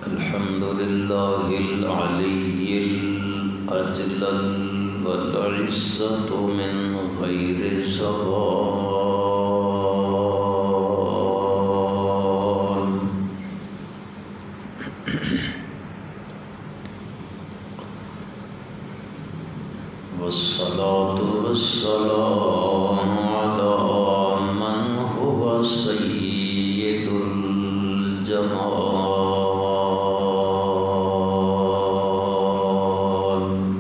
الحمد لله العلي الأجلل والعزة من غير زوال والصلاة والسلام على من هو سيد الجمال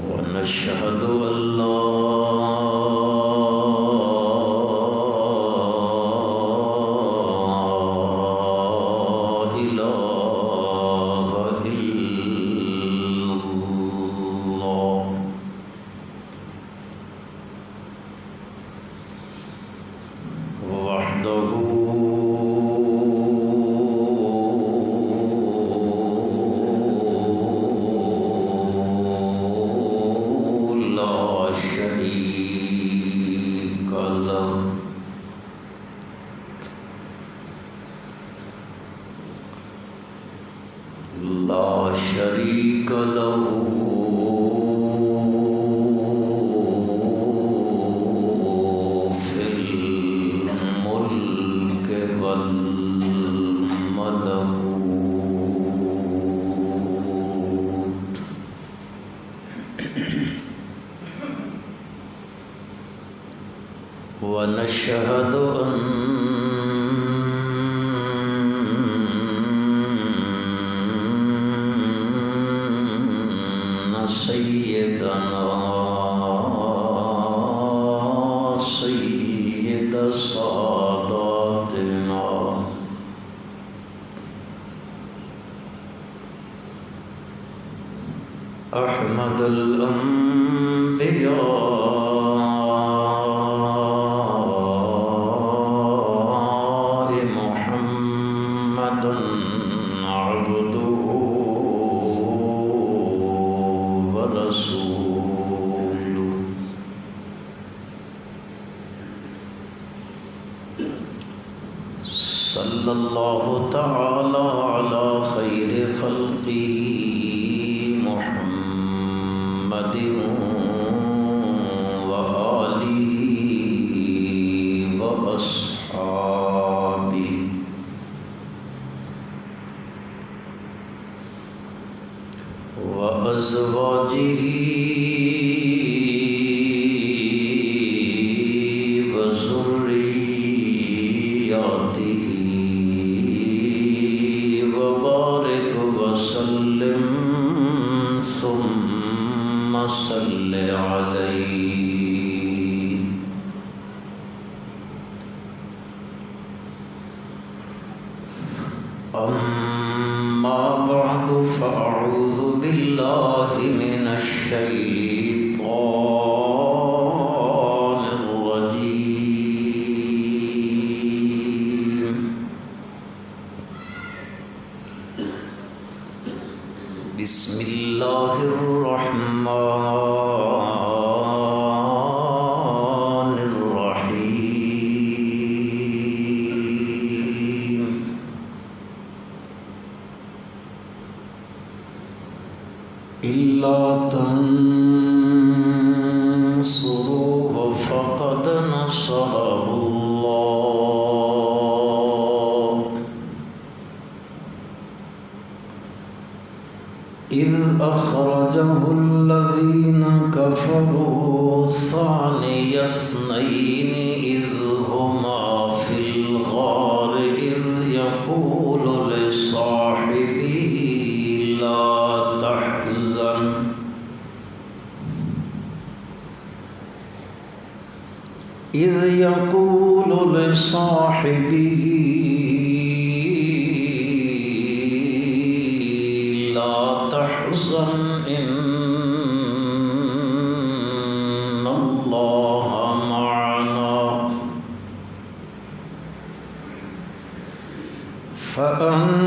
ونشهد أن لا إله إلا الله وحده لا شريك له في الملك والملكوت ونشهد أن سيدنا سيد ساداتنا أحمد الأنبياء محمد عبده ورسوله صلى الله تعالى على خير خلقه محمد وآله وأصحابه وأزواجه وذرياته وبارك وسلم ثم صل عليه أما بعد فأعوذ بالله من الشيطان الرجيم بسم الله الرحمن الرحيم إلا تنصروه فقد نصره الله إذ أخرجه الذين كفروا ثاني اثنين إذ هما في الغار إذ يقول لصاحبه إذ يقول لصاحبه لا تحزن إن الله معنا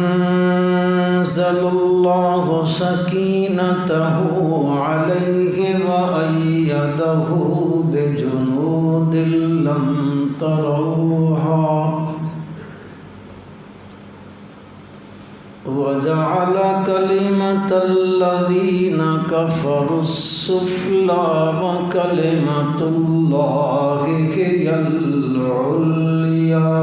فأنزل الله سكينته عليه وأيده بجنود لم تروها وجعل كلمة الذين كفروا السفلى وكلمة الله هي العليا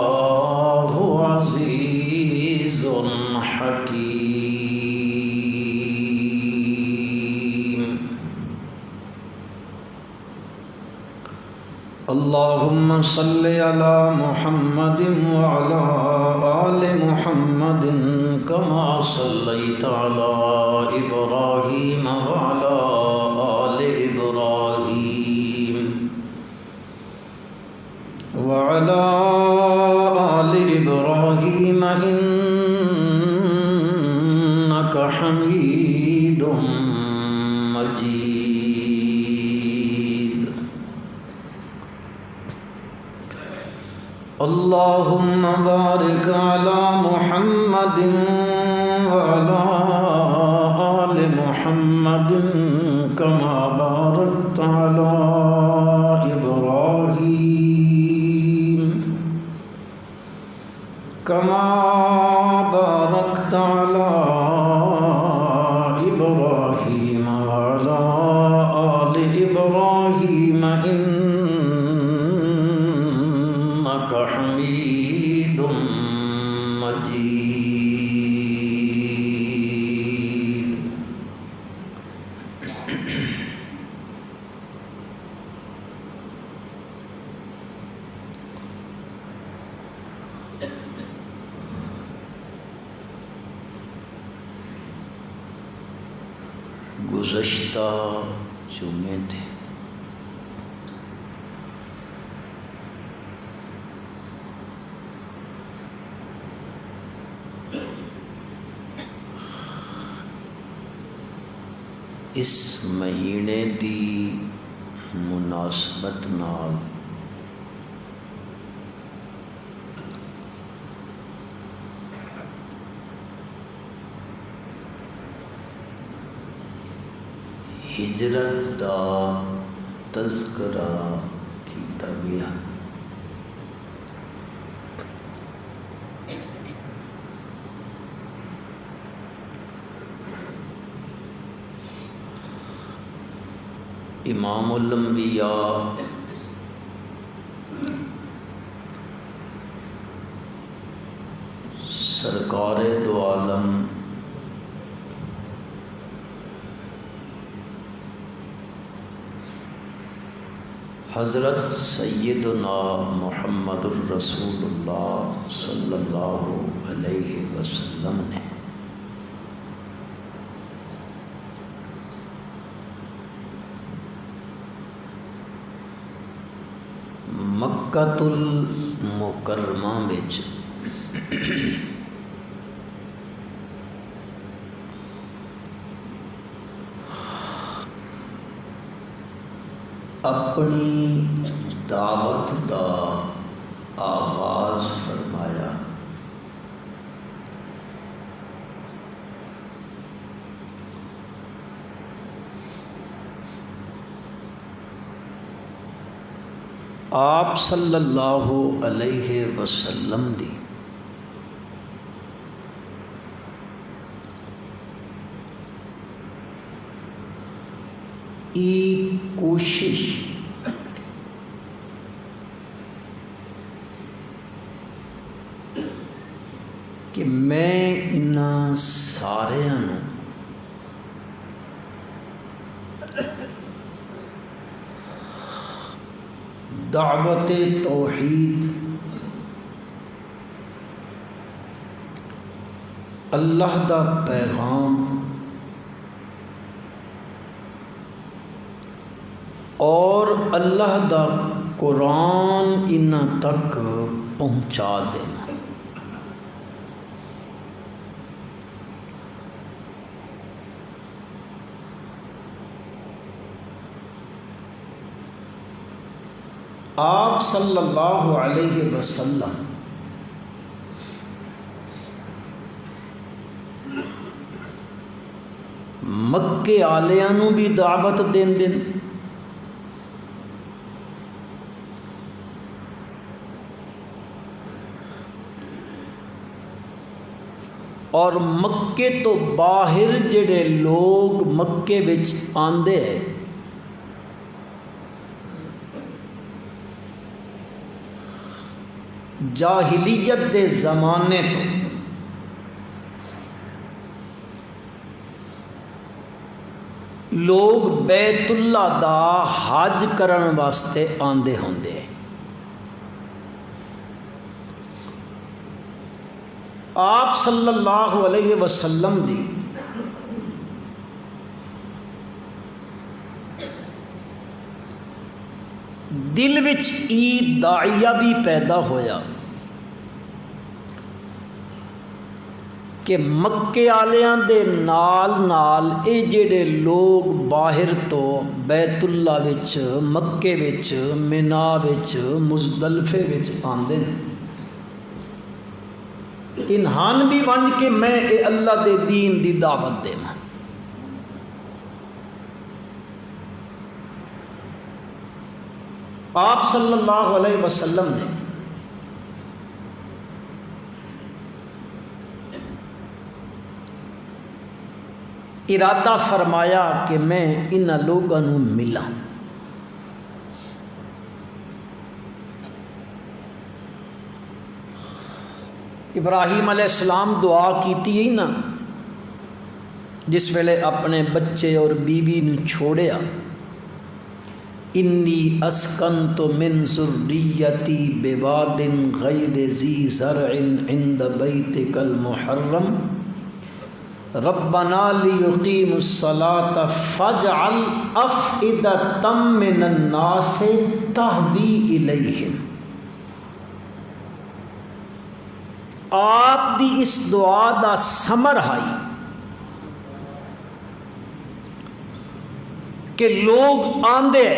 والله عزيز حكيم. اللهم صل على محمد وعلى آل محمد كما صليت على إبراهيم وعلى آل إبراهيم وعلى آل إبراهيم إنك حميد مجيد. اللهم بارك على محمد وعلى آل محمد كما باركت على إبراهيم على إبراهيم وعلى آل إبراهيم إنك حميد مجيد. گزشتہ جمعے تھے اس مہینے دی مناسبت نال ہجرت دا تذکرہ کیتا گیا. امام الانبیاء سرکار دو عالم حضرت سیدنا محمد الرسول اللہ صلی اللہ علیہ وسلم نے مکۃ المکرمہ وچ اپنی دعوت دا آغاز فرمایا. آپ صلی اللہ علیہ وسلم دی کوشش کہ میں انہاں ساریاں نوں دعوت توحید اللہ دا پیغام اور اللہ دا قرآن انہاں تک پہنچا دینا۔ آپ صلی اللہ علیہ وسلم مکے آلیاں نو بھی دعوت دین اور مکے تو باہر جڑے لوگ مکے وچ آندے ہیں جاہلیت دے زمانے تو لوگ بیت اللہ دا حج کرن واسطے آندے ہوندے۔ آپ صلی اللہ علیہ وسلم دی دل وچ داعیہ بھی پیدا ہویا کہ مکے آلیاں دے نال نال اے جڑے لوگ باہر تو بیت اللہ وچ مکے وچ منا وچ مزدلفے وچ آندے انہان بھی ون کے میں اے اللہ دے دین دی دعوت دے میں۔ آپ صلی اللہ علیہ وسلم نے ارادہ فرمایا کہ میں ان لوگوں ملا۔ ابراہیم علیہ السلام دعا کیتی ہی نا جس ویلے اپنے بچے اور بیوی نو چھوڑیا، انی اسکنت من ذریتی بواد غیر ذی زرع عند بیتک المحرم ربنا لیقیموا الصلاة فاجعل افئدۃ من الناس تہوی الیہم۔ آپ دی اس دعا دا ثمر ہے کہ لوگ آندے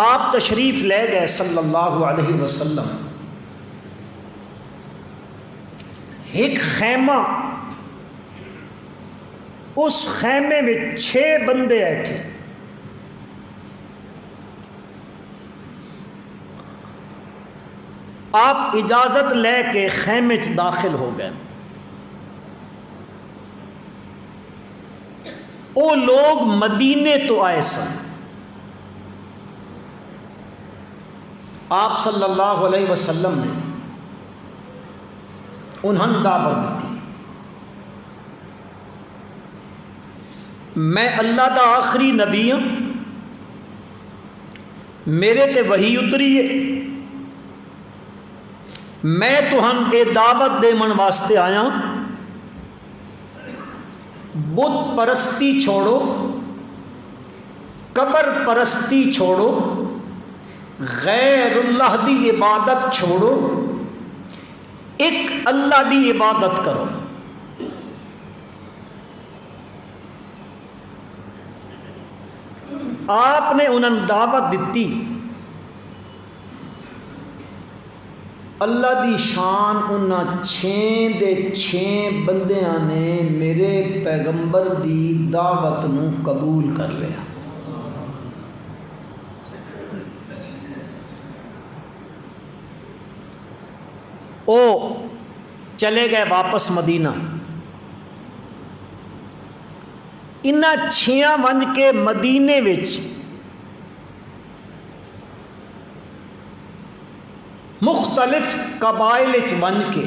آپ تشریف لے گئے صلی اللہ علیہ وسلم، ایک خیمہ، اس خیمے میں 6 بندے بیٹھے، آپ اجازت لے کے خیمے چ داخل ہو گئے۔ وہ لوگ مدینے تو آئے سن، آپ صلی اللہ علیہ وسلم نے انہوں دعوت دیتی، میں اللہ دا آخری نبی ہوں، میرے تے وحی اتری ہے، میں تہن اے دعوت دیمن واسطے آیا، بت پرستی چھوڑو، قبر پرستی چھوڑو، غیر اللہ دی عبادت چھوڑو، ایک اللہ دی عبادت کرو۔ آپ نے انہوں دعوت دیتی، اللہ دی شان انہاں 6 دے 6 بندیاں نے میرے پیغمبر دی دعوت نو قبول کر لیا۔ او چلے گئے واپس مدینہ، انہاں 6 ونج کے مدینے وچ مختلف قبائل بن کے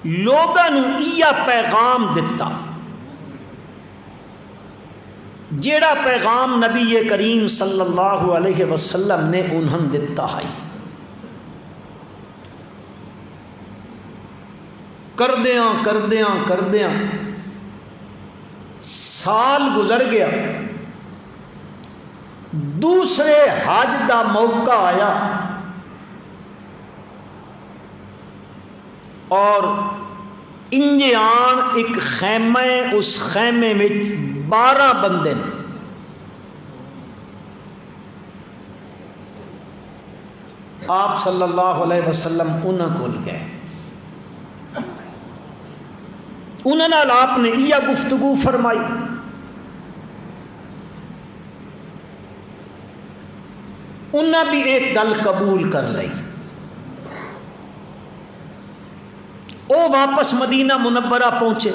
لوگوں یہ پیغام دتا، جیڑا پیغام نبی کریم صلی اللہ علیہ وسلم نے انہوں دتا ہے۔ کردیاں سال گزر گیا، دوسرے حج دا موقع آیا اور انجان ایک خیمہ، اس خیمے میں 12 بندے نے۔ آپ صلی اللہ علیہ وسلم انہاں کول گئے، انہاں نال آپ نے یہ گفتگو فرمائی، انہاں بھی ایک گل قبول کر لئی، وہ واپس مدینہ منورہ پہنچے،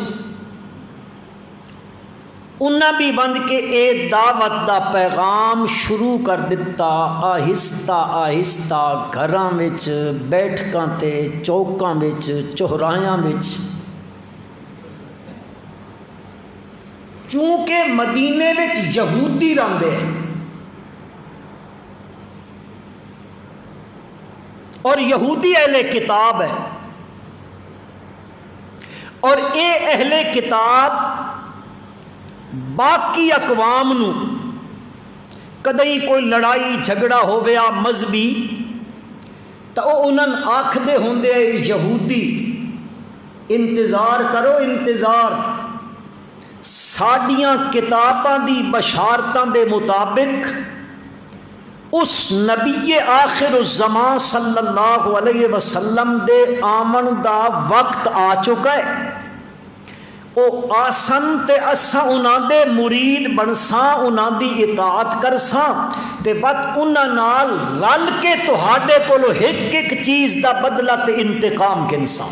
انہاں بھی بند کے اے دعوت دا پیغام شروع کر دیتا، آہستہ آہستہ گھراں وچ، بیٹھکاں تے، چوکاں وچ، چوراہیاں وچ، چونکہ مدینے وچ یہودی رہندے ہیں اور یہودی اہل کتاب ہے، اور اے اہل کتاب باقی اقوام نو کدی کوئی لڑائی جھگڑا ہو گیا مذہبی تو انہاں آکھدے ہوندے یہودی انتظار کرو، انتظار، ساڈیاں کتاباں دی بشارتاں دے مطابق اس نبی آخر الزمان صلی اللہ علیہ وسلم دے آمن دا وقت آ چکا ہے، او آسن تے اساں انہاں دے مرید بنساں، انہاں دی اطاعت کرساں تے بعد انہاں نال رل کے تہاڈے کولو ایک ایک چیز دا بدلہ تے انتقام گنساں۔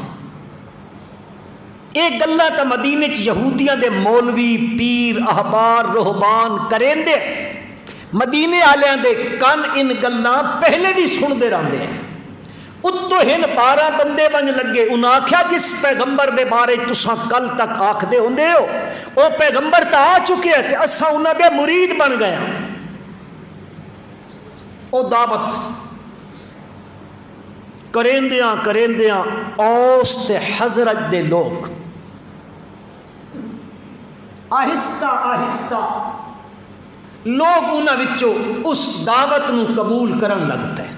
یہ گلاں تے مدینے چ یہودیاں دے مولوی، پیر، احبار، رہبان کریندے، مدینے آلیاں دے کن ان گلاں پہلے بھی سندے رہندے ہیں۔ اتو ہن 12 بندے بن لگے، انہاں آکھیا جس پیغمبر دے بارے تساں کل تک آکھدے ہوندے ہو او پیغمبر تا آ چکے ہیں تے اساں انہاں دے مرید بن گئے ہیں۔ او دعوت کریندیاں اوس تے حضرت دے لوگ آہستہ آہستہ لوگ انہاں وچوں اس دعوت نو قبول کرن لگتے ہیں۔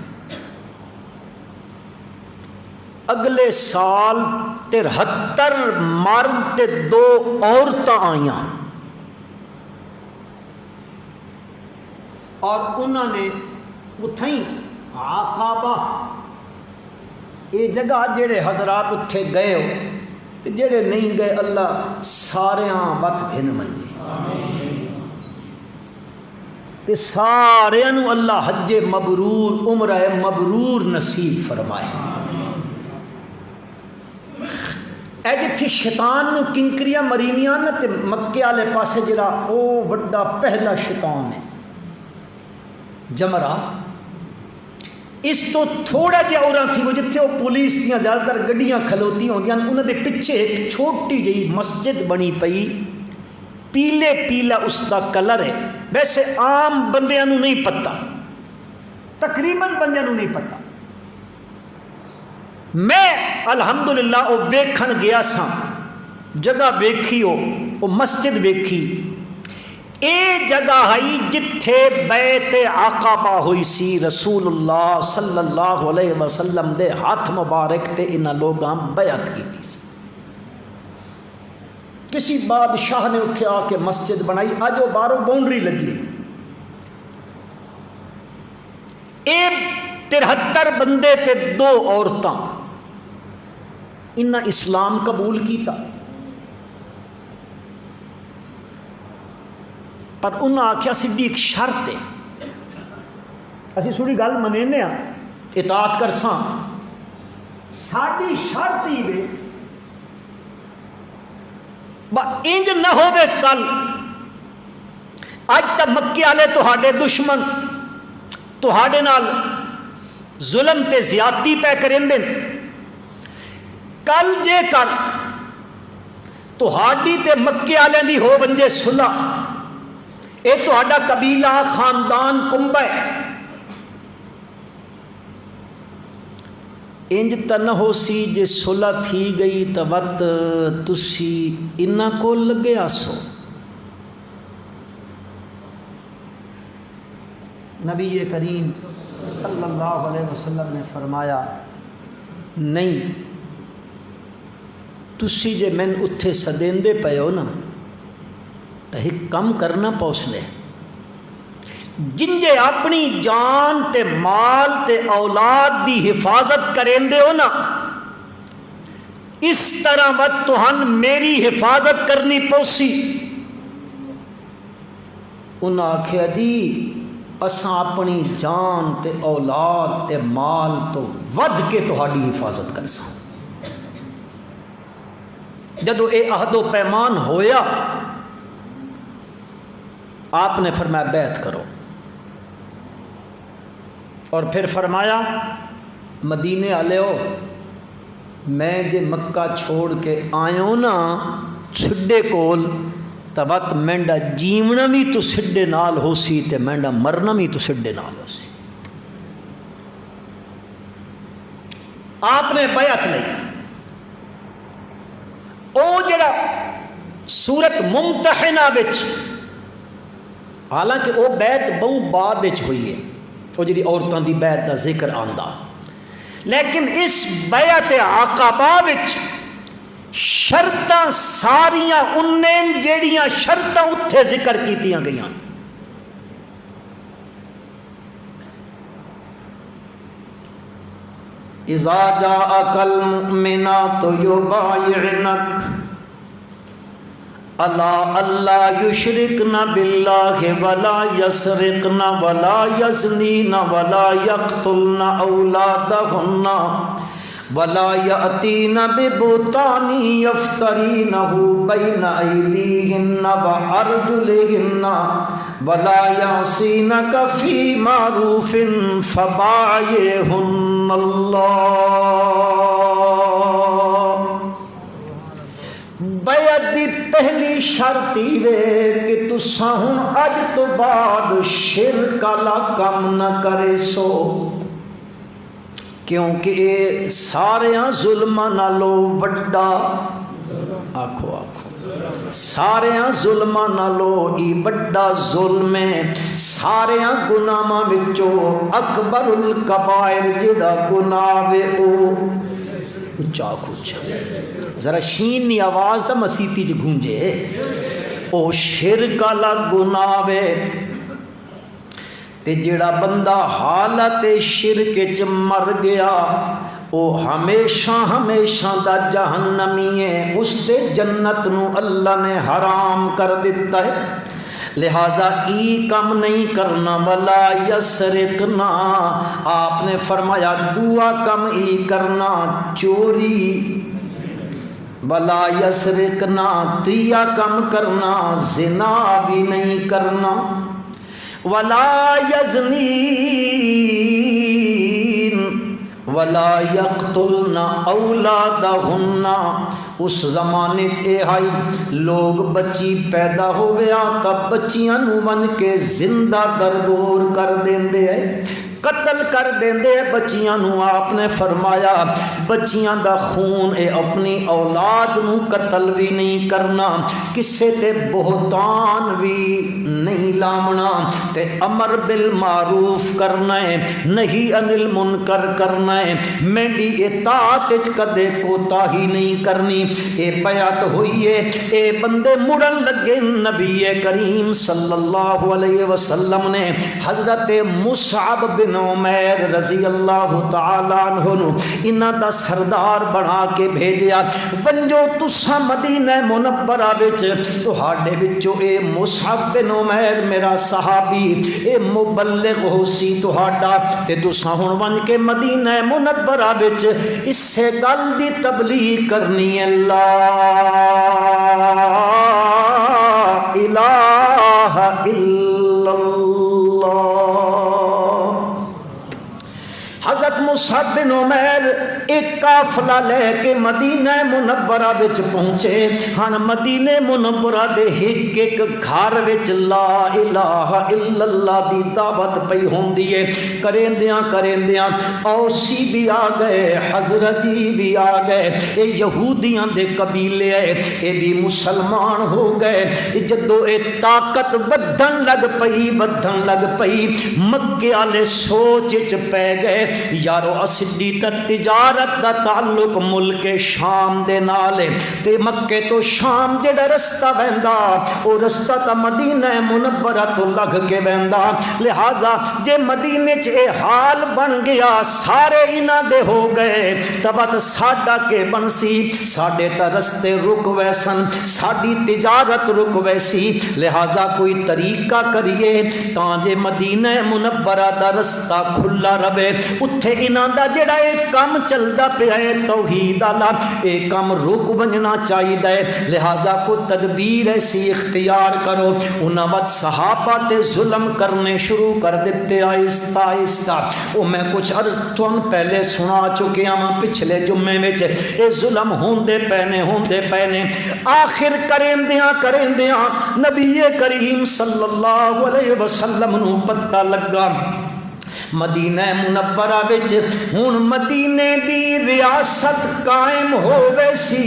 اگلے سال 73 مرد تے 2 عورتاں آئیاں اور انہوں نے اتھیں عقابہ، یہ جگہ جڑے حضرات اتھے گئے ہو تے جڑے نہیں گئے اللہ ساریاں وت گھن منجے تے ساریاں نو اللہ حج مبرور، عمرہ مبرور نصیب فرمائے۔ اے جتھے شیطان نو کنکریاں مریمیاں نہ تے مکے والے پاسے جڑا او وڈا پہلا شیطان ہے جمرہ، اس تو تھوڑا جہا اوراں تھی وہ جتھے وہ پولیس دیاں زیادہ تر گڈیاں کھلوتی ہوندیاں، انہاں دے پیچھے ایک چھوٹی جہی مسجد بنی پئی، پیلے پیلا اس دا کلر ہے، ویسے عام بندیاں نو نہیں پتہ، تقریباً بندیاں نو نہیں پتہ۔ میں الحمدللہ او ویکھن گیا سا، جگہ ویکھی او مسجد ویکھی، اے جگہ ہائی جتھے بیعت عقبہ ہوئی سی، رسول اللہ صلی اللہ علیہ وسلم دے ہاتھ مبارک تے انہاں لوگاں بیعت کی سی۔ کسی بادشاہ نے اتھے آ کے مسجد بنائی، اج وہ باہروں باؤنڈری لگی، اے 73 بندے تے 2 عورتاں، انہاں اسلام قبول کیتا، پر انہاں آکھیا سیدھی ایک شرط ہے، اسی سوڑی گل منینے ہاں، اطاعت کرساں، ساڈی شرط ہی وے با انج نہ ہوے کل اج تک مکے والے تہاڈے دشمن تہاڈے نال ظلم تے زیادتی پہ کریندے، کل جے کر تہاڈی تے مکے والے دی ہو بنجے صلح، اے تہاڈا قبیلہ خاندان کنبہ ہے، انج تا نہ ہو سی جے صلح تھی گئی تا وقت تسی انہاں کو لگے آسو. نبی کریم صلی اللہ علیہ وسلم نے فرمایا نہیں تسی جے میں اتھے سدیندے پے ہو نا تو ایک کم کرنا پوسنے جن جے اپنی جان تے مال تے اولاد دی حفاظت کریں دے ہو نا اس طرح وقت توہن میری حفاظت کرنی پوسی. انہاں آکھیا جی اساں اپنی جان تے اولاد تے مال تو ود کے تہاڈی حفاظت کرساں. جدو اے عہد و پیمان ہویا آپ نے فرمایا بیعت کرو اور پھر فرمایا مدینے والے ہو میں جے مکہ چھوڑ کے آئیوں نا چھڈے کول تبت مینڈا جیونا بھی تو سڈے نال ہو سی تے مینڈا مرنا بھی تو سڈے نال ہو سی. آپ نے بیعت لئی. او جڑا سورت ممتحنہ وچ حالانکہ او بیعت بہت بعد وچ ہوئی ہے وہ جڑی عورتاں دی بیعت دا ذکر آندا لیکن اس بیعت عقبہ وچ شرطاں ساریاں انہیں جیڑیاں شرطاں اتھے ذکر کیتیاں گئیاں. اذا جاءک المؤمنات یبایعنک الا اللہ یشرکن باللہ ولا یسرقن ولا یزنین ولا یقتلن اولادہن ولا یأتین ببہتان یفترینہ بین ایدیہن وارجلہن ولا یعصینک فی معروف فبایعہن اللہ. بیعت دی پہلی شرطی وے کہ تساں ہن اج تو بعد شرک والا کم نہ کرے سو کیونکہ اے ساریاں ظلماں نالوں وڈا آکھو ساریاں ظلماں نالوں ای وڈا ظلم ہے. ساریاں گناہاں وچوں اکبر الکبائر جڑا گناہ وے او اچھا ذرا شین نی آواز دا مسیتی چ گونجے او شرک والا گناہ وے تے جڑا بندہ حالت شرک چ مر گیا او ہمیشہ ہمیشہ دا جہنمی ہے. اس تے جنت نو اللہ نے حرام کر دیتا ہے. لہذا ای کم نہیں کرنا ولا یسرقنا. آپ نے فرمایا دعا کم ای کرنا چوری ولا یسرقنا. تریا کم کرنا زنا بھی نہیں کرنا. ولا یزنین ولا یقتلن اولادہن. اس زمانے چ آئی لوگ بچی پیدا ہویا تب بچیاں نو من کے زندہ درگور کر دیندے ہیں قتل کر دیندے بچیاں نو. آپ نے فرمایا بچیاں دا خون اے اپنی اولاد نو قتل بھی نہیں کرنا کسے تے بہتان بھی نہیں لامنا تے امر بالمعروف کرنا ہے نہیں انل منکر کرنا ہے. مینڈی اطاعت وچ کدے کوتاہی نہیں کرنی. اے بیعت ہوئی ہے. اے بندے مڑن لگے نبی کریم صلی اللہ علیہ وسلم نے حضرت مصعب بن عمیر رضی اللہ تعالی عنہ نو انہاں دا سردار بنا کے بھیجیا. ونجو تساں مدینہ منورہ وچ تہاڈے وچوں اے مصعب بن عمیر میرا صحابی اے مبلغ ہو سی تہاڈا تے تساں ہن ون کے مدینہ منورہ وچ اسے گل دی تبلیغ کرنی ہے لا الہ الا اللہ. حضرت مصعب بن عمیر ایک قافلہ لے کے مدینہ منورہ وچ پہنچے ہن مدینہ منورہ دے ایک ایک گھر وچ لا الہ الا اللہ دی دعوت پئی ہوندی ہے کریندیاں اوسی بھی آ گئے حضرتی بھی آ گئے اے یہودیاں دے قبیلے اے اے بھی مسلمان ہو گئے جدو اے طاقت بدھن لگ پئی مکے والے سوچ وچ پے گئے یارو اسدی تے تجارت دا تعلق ملک شام دے نال تے مکے تو شام جڑا رستہ ویندا او رستہ تا مدینہ منورہ تو لگ کے ویندا لہذا جے مدینے چ اے حال بن گیا سارے انہاں دے ہو گئے تبت ساڈا کے بنسی ساڈے تا رستے رک ویسن ساڈی تجارت رک ویسی لہذا کوئی طریقہ کریے تاں جے مدینہ منورہ دا رستہ کھلا رہے اتھے انہاں دا جڑا اے کم چلدا پیا ہے توحید والا اے کم رک بننا چاہیے لہذا کو تدبیر ایسی اختیار کرو انہاں وقت صحابہ تے ظلم کرنے شروع کر دیتے آہستہ آہستہ وہ میں کچھ عرض تم پہلے سنا چکے ہاں پچھلے جمعے میں اے ظلم ہوندے پینے آخر کریندیاں نبی کریم صلی اللہ علیہ وسلم نو پتہ لگا مدینہ منورہ وچ ہن مدینے دی ریاست قائم ہو ویسی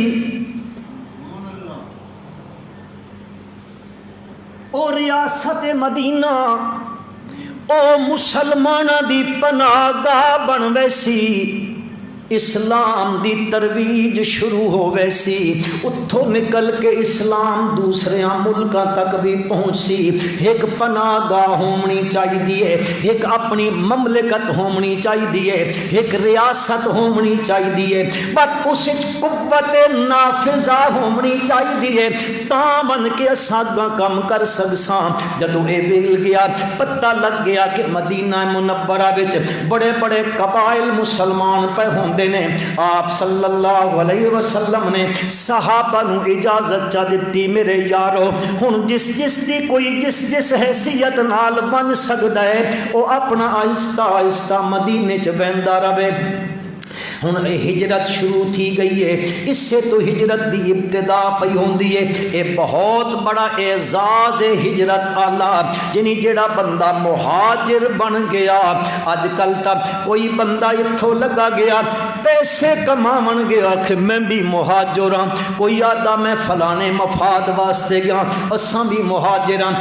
او ریاست مدینہ او مسلمانہ دی پناہ گاہ بن ویسی اسلام دی ترویج شروع ہو ویسی اتھوں نکل کے اسلام دوسرے ملکاں تک بھی پہنچی ایک پناہ گاہ ہونی چاہیے ایک اپنی مملکت ہونی چاہیے ایک ریاست ہونی چاہیے بس اس قوت نافذہ ہونی چاہیے تاں بن کے اساں کم کر سکساں جدوں اے ویل گیا پتہ لگ گیا کہ مدینہ منورہ وچ بڑے بڑے قبائل مسلمان پہ ہوندے نے آپ صلی اللہ علیہ وسلم نے صحابہ نو اجازت چا دیتی میرے یارو ہن جس دی کوئی جس حیثیت نال بن سکدا ہے او اپنا آہستہ آہستہ مدینے چ ویندا رہے ہن ہجرت شروع تھی گئی ہے اس سے تو ہجرت دی ابتدا پئی ہوندی ہے اے بہت بڑا اعزاز ہے ہجرت آلہ یعنی جڑا بندہ مہاجر بن گیا اج کل تک کوئی بندہ اتھوں لگا گیا پیسے کماون گیا کہ میں بھی مہاجر ہاں کوئی آدھا میں فلانے مفاد واسطے گیا اساں بھی مہاجر ہاں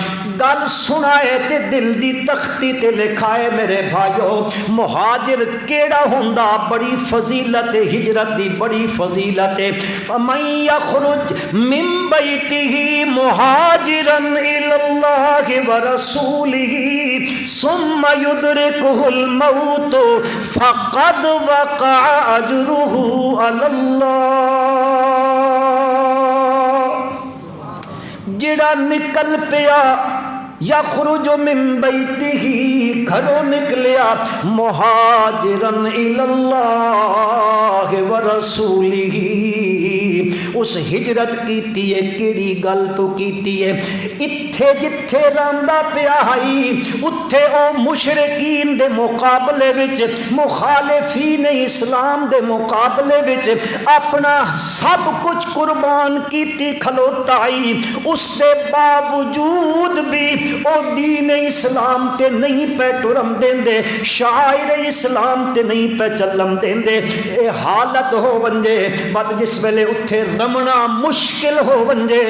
گل سنائے تے دل دی تختی تے لکھائے میرے بھائیو مہاجر کیڑا ہوندا بڑی فضیلت ہجرت دی بڑی فضیلت من یخرج من بیتہ مہاجرا الی اللہ ورسولہ ثم یدرکہ الموت فقد وقع اجرہ علی اللہ جڑا نکل پیا یخرج من بیتہ گھروں نکلیا مہاجرن الی اللہ ورسولہ اس ہجرت کیتی ہے کیڑی گل تو کیتی ہے اتھے جتھے راندا پیا ہائی اتھے او مشرکین دے مقابلے وچ مخالفین اسلام دے مقابلے وچ اپنا سب کچھ قربان کیتی کھلوتا ہی اس دے باوجود بھی او دین اسلام تے نہیں پہ ٹرم دیندے شاعر اسلام تے نہیں پہ چلم دیندے اے حالت ہو ونجے بات جس ویلے اتھے رمنا مشکل ہو ونجے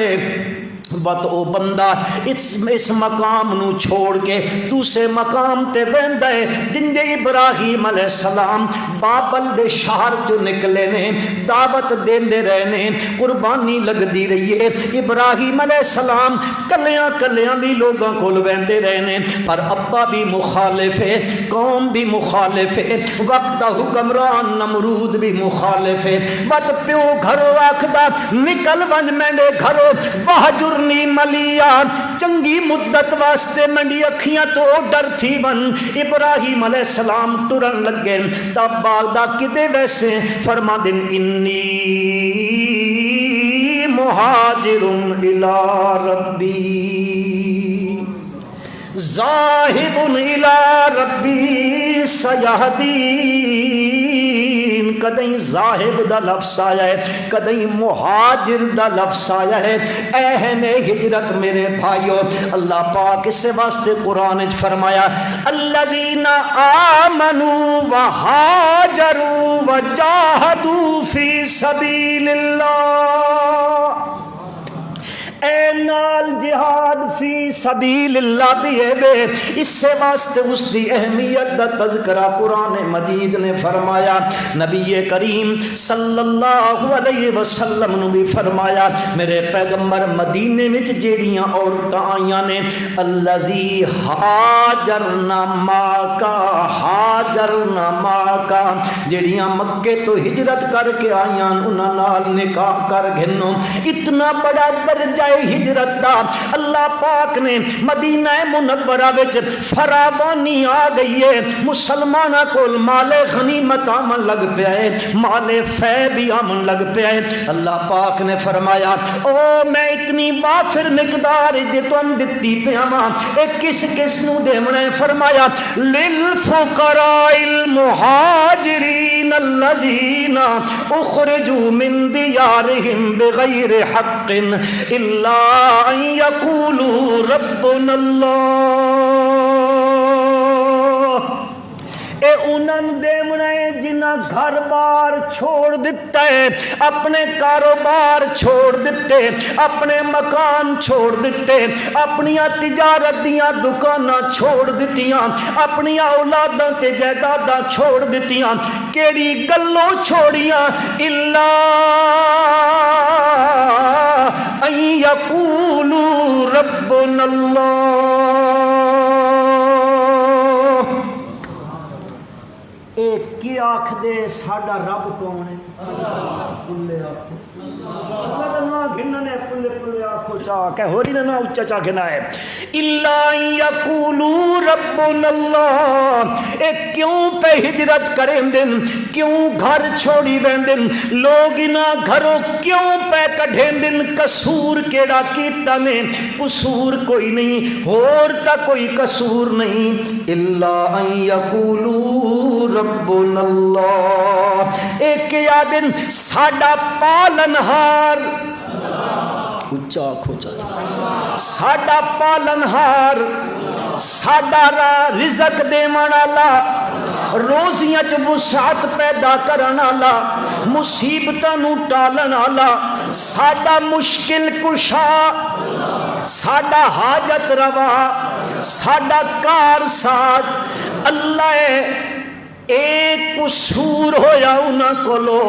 بات او بندہ اس مقام نو چھوڑ کے دوسرے مقام تے بہندا ہے جن دے ابراہیم علیہ السلام بابل دے شہر جو نکلے نے دعوت دیندے رہے نے قربانی لگ دی رہی ہے ابراہیم علیہ السلام کلیاں بھی لوگاں کول ویندے رہے نے پر ابا بھی مخالف ہے قوم بھی مخالف ہے وقت حکمران نمرود بھی مخالف ہے بات پیو گھروں آکھدا نکل ونج میںے گھروں بہجر نی ملیا چنگی مدت واسطے منڈی اکھیاں تو ڈر تھی ون ابراہیم علیہ السلام ٹرن لگے تب باغدہ کدے ویسے فرما دن انی مہاجر الی ربی ذاہب الی ربی سیہدین کدیں ذاہب دا لفظ آیا ہے، کدیں مہاجر دا لفظ آیا ہے۔ اہل ہجرت میرے بھائیو، اللہ پاک اس واسطے قرآن وچ فرمایا الذین آمنوا وہاجروا وجاہدوا فی سبیل اللہ، اے نال جہاد فی سبیل اللہ بھی ہے بے، اس سے واسطے اس کی اہمیت دا تذکرہ قرآن مجید نے فرمایا۔ نبی کریم صلی اللہ علیہ وسلم نے بھی فرمایا، میرے پیغمبر مدینے وچ جیڑیاں عورتاں آئیاں نے الذی ہاجرنا ماکا، ہاجرنا ماکا، جیڑیاں مکے تو ہجرت کر کے آئیاں انہاں نال نکاح کر گھنو۔ اتنا بڑا درجہ ہجرت دا اللہ پاک نے مدینہ منورہ وچ فراوانی آ گئی ہے، مسلمانہ کول مال غنیمت آمن لگ پیا ہے، مال فے بھی آمن لگ پیا ہے۔ اللہ پاک نے فرمایا او میں اتنی وافر مقدار دے تم دتی پیا وا، اے کس کس نو دیونا ہے؟ فرمایا للفقراء المہاجرین الذین اخرجوا من دیارہم بغیر حق الا ان یقولوا ربنا اللہ، اے انہاں دیونا ہے جنہاں گھر بار چھوڑ دیتا ہے، اپنے کاروبار چھوڑ دیتے، اپنے مکان چھوڑ دیتے، اپنی تجارت دیاں دکاناں چھوڑ دتیاں، اپنی اولاداں تے جائیداداں چھوڑ دتیاں، کیڑی گلوں چھوڑیاں الا ان یقولوا ربنا اللہ، اے کی آکھ دے ساڈا رب کون ہے؟ پلے آکھو اللہ نا گھننا نے پلے پلے آکھو چاہ کہ ہو رہی نا اچھا چاہ گھنا ہے الا یقولوا ربنا اللہ، اے کیوں پہ ہجرت کریں دن، کیوں گھر چھوڑی ویندن، لوگ انہاں گھروں کیوں پہ کڈھیں دن، قصور کیڑا کیتا نے؟ قصور کوئی نہیں، ہور تا کوئی قصور نہیں، الا ان یقولوا ربنا اللہ، ایک یادن ساڈا پالنہار، اچھا کھوچا تھا، ساڈا پالنہار، ساڈا رزق دیون والا، روزیاں چ وسعت پیدا کرن والا، مصیبتاں نو ٹالن والا، ساڈا مشکل کشا، ساڈا حاجت روا، ساڈا کار ساز اللہ ہے۔ ایک قصور ہویا انہاں کولو،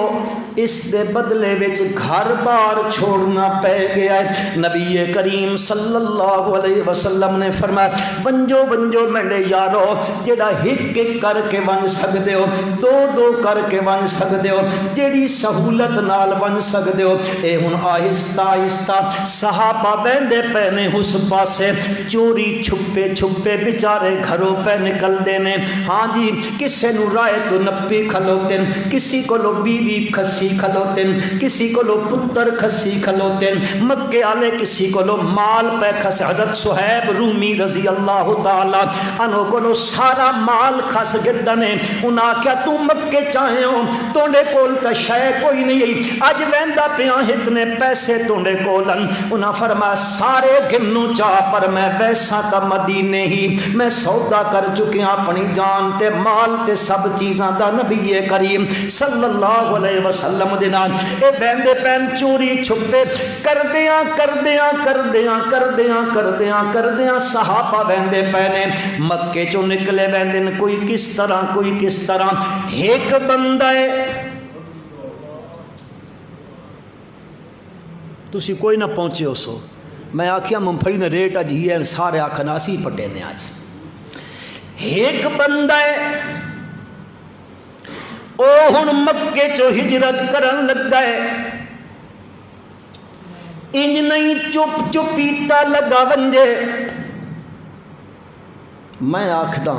اس دے بدلے وچ گھر بار چھوڑنا پہ گیا ہے۔ نبی کریم صلی اللہ علیہ وسلم نے فرمایا ونجو ونجو میرے یارو، جڑا ایک ایک کر کے ون سکدے ہو، دو دو کر کے ون سکدے ہو، جڑی سہولت نال ون سکدے ہو، اے ہن آہستہ آہستہ صحابہ بہندے پے نے اس پاسے، چوری چھپے چھپے بیچارے گھروں پہ نکل دینے، ہاں جی کسے نو رائے تو نپی کھلوتے، کسی کو لو بیوی کھسی کھلوتے، کسی کو لو پتر کھسی کھلوتے، مکے آلے کسی کو لو مال پہ کھس، حضرت صہیب رومی رضی اللہ تعالیٰ عنہ کو لو سارا مال کھس گدنے، انہاں کیا تو مکے چاہے ہو، توڑے کول تا شے کوئی نہیں، آج ویندہ پیاں اتنے پیسے توڑے کولن، انہاں فرمایا سارے گنوں چاہ پر میں ویسا تا مدینے ہی، میں سودا کر چکے اپنی جان تے مال تے سب چیزاں دا نبی کریم صلی اللہ علیہ وسلم دینان، اے بہندے پین چوری چھپے کردیاں کردیاں کردیاں کردیاں کردیاں کردیاں صحابہ بہندے پینے مکے چو نکلے بہندن، کوئی کس طرح کوئی کس طرح، ایک بندہ ہے تسی کوئی نہ پہنچے ہو سو، میں آکھیا ممپھڑی نے ریٹ اج ہی ہے، سارے آکھنا اسی پٹے نے آج، ایک بندہ ہے او ہن مکے چو ہجرت کرن لگ گئے، انج نہیں چپ چپیتا لگا ونجے، میں آکھدا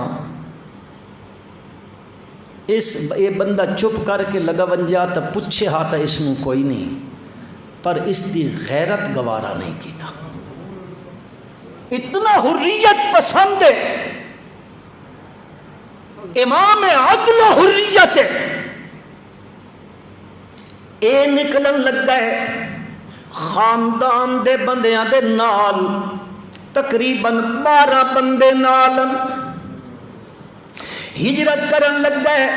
اس یہ بندہ چپ کر کے لگا ونجا تو پوچھے ہاتا اس نو کوئی نہیں، پر اس دی غیرت گوارا نہیں کیتا، اتنا حریت پسند ہے، امام عدل و حریت ہے، اے نکلن لگا ہے خاندان دے بندیاں دے نال تقریباً 12 بندے نال ہجرت کرن لگا ہے.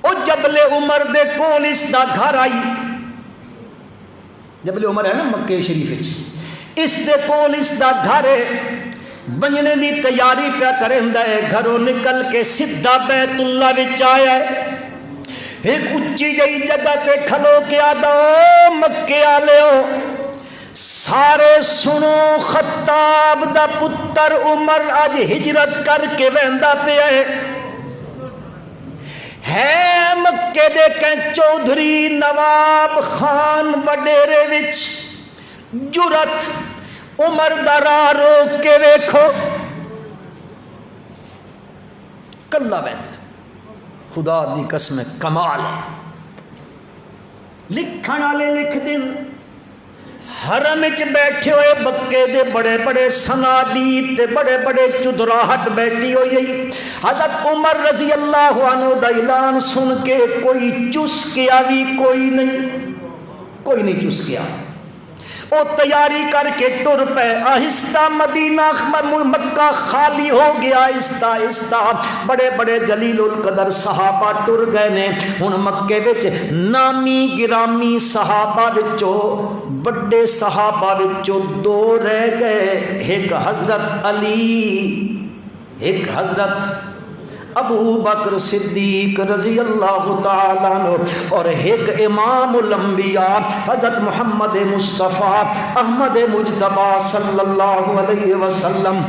او جبل عمر دے کول اس دا گھر آئی. جبل عمر ہے نا مکہ شریف وچ, اس دے کول اس دا گھر ہے. بننے دی تیاری پیا کریندا ہے. گھروں نکل کے سیدھا بیت اللہ وچ آیا ہے. ایک اچھی جئی جگہ تے کھلو کے آدا مکے والےو سارے سنو, خطاب دا پتر عمر اج ہجرت کر کے ویندا پیا ہے مکے دے کہ چودھری نواب خان وڈیرے وچ جرت عمر دا راہ روک کے ویکھو کلا بیٹھ. خدا دی قسم کمال ہے. لکھن والے لکھ دین حرم وچ بیٹھے ہوئے بکے دے بڑے بڑے سنادید تے بڑے بڑے چدراہٹ بیٹھی ہوئی. حضرت عمر رضی اللہ عنہ دا اعلان سن کے کوئی چس کیا بھی کوئی نہیں چس کیا. او تیاری کر کے ٹر پے. آہستہ مدینہ مکہ خالی ہو گیا. آہستہ آہستہ بڑے بڑے جلیل القدر صحابہ ٹر گئے نے. ہن مکے وچ نامی گرامی صحابہ وچوں بڑے صحابہ وچوں 2 رہ گئے. ایک حضرت علی, ایک حضرت ابو بکر صدیق رضی اللہ تعالیٰ عنہ, اور ایک امام الانبیاء حضرت محمد مصطفیٰ احمد مجتبیٰ صلی اللہ علیہ وسلم.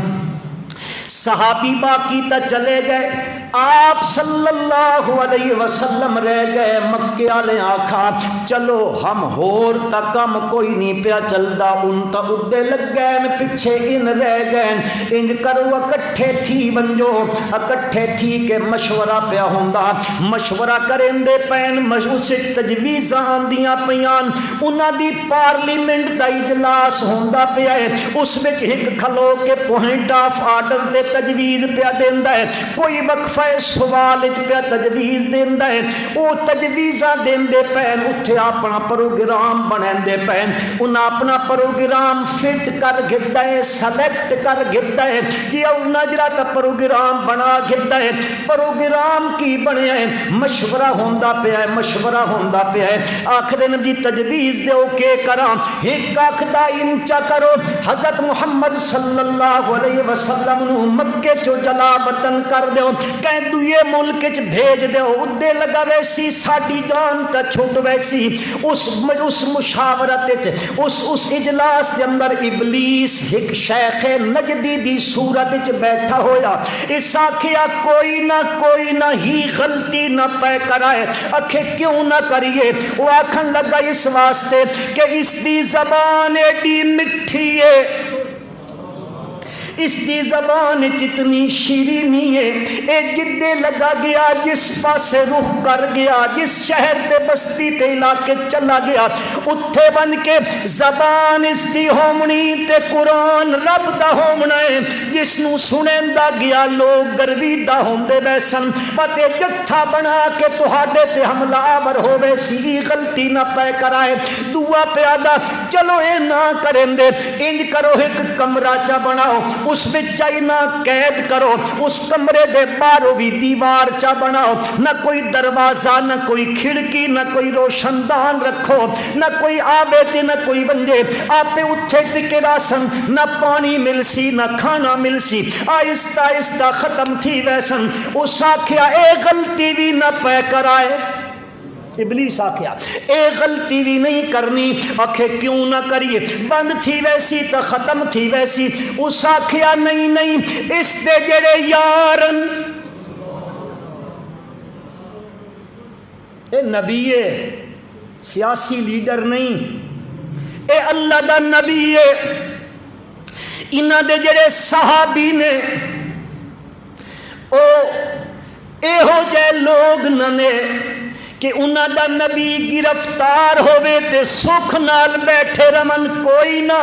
صحابی باقی تا چلے گئے. آپ صلی اللہ علیہ وسلم رہ گئے. مکے والے آکھا چلو ہم ہور تا کم کوئی نہیں پیا چلدا, ان تا ادے لگ گئے پیچھے ان رہ گئے. انج کرو اکٹھے تھی ونجو, اکٹھے تھی کہ مشورہ پیا ہوندا. مشورہ کریں دے پین اس تجویزاں آندیاں پیان. انہاں دی پارلیمنٹ دا اجلاس ہوندا پیا ہے. اس وچ ایک کھلو کے پوائنٹ آف آرڈر تے تجویز پیا دیندا ہے. کوئی وقفہ سوال پہ تجویز دیندا ہے. او تجویزاں دیندے پین اتھے اپنا پروگرام بناندے پین. انہاں اپنا پروگرام فٹ کر گھدا ہے, سلیکٹ کر گھدا ہے کہ انہاں جڑا تا پروگرام بنا گھدا ہے. پروگرام کی بنیا ہے؟ مشورہ ہوندا پیا ہے, مشورہ ہوندا پیا ہے. آکھدے نے جی تجویز دیو کہ کراں. ایک آکھدا انچا کرو, حضرت محمد صلی اللہ علیہ وسلم نو مکے چو جلا وطن کر دیو, دوئے ملک چ بھیج دیو. ادے لگا ویسی ساڈی جان تا چھٹ ویسی. اس مشاورت اس اجلاس کے اندر ابلیس ایک شیخ نجدی دی صورت چ بیٹھا ہویا. اس آکھیا کوئی نہ ہی غلطی نہ پے کرائے. آکھے کیوں نہ کریے؟ وہ آکھن لگا اس واسطے کہ اس دی زبان ایڈی مٹھی ہے, اس دی زبان جتنی شیرینی ہے. اے جدے لگا گیا جس پاسے رخ کر گیا, جس شہر تے بستی تے علاقے چلا گیا, اتھے بن کے زبان اس دی ہومنی تے قرآن رب دا ہومنا ہے. جس نو سنیندا گیا لوگ گرویدہ ہوندے بیسن. پتے جتھا بنا کے تہاڈے تے حملہ آور ہووے سی, غلطی نہ پے کرائے. دعا پیادا چلو اے نہ کریں دے, انج کرو ایک کمرہ چا بناؤ, اس بچائی نہ قید کرو. اس کمرے دے باہروں بھی دیوار چا بناؤ, نہ کوئی دروازہ نہ کوئی کھڑکی نہ کوئی روشن دان رکھو, نہ کوئی آوے تے نہ کوئی بنجے. آپے اٹھے ٹکے راسن, نہ پانی ملسی نہ کھانا ملسی. آہستہ آہستہ ختم تھی ویسن. اس آکھیا اے غلطی بھی نہ پے کرائے. ابلیس آکھیا اے غلطی بھی نہیں کرنی. آکھے کیوں نہ کریے؟ بند تھی ویسی تو ختم تھی ویسی. اس آکھیا نہیں اس دے جڑے یارن, اے نبی ہے, سیاسی لیڈر نہیں, اے اللہ دا نبی ہے. انہاں دے جڑے صحابی نے او اے ہو جائے لوگ ننے کہ انہاں دا نبی گرفتار ہوئے تے سکھ نال بیٹھے رمن کوئی نہ.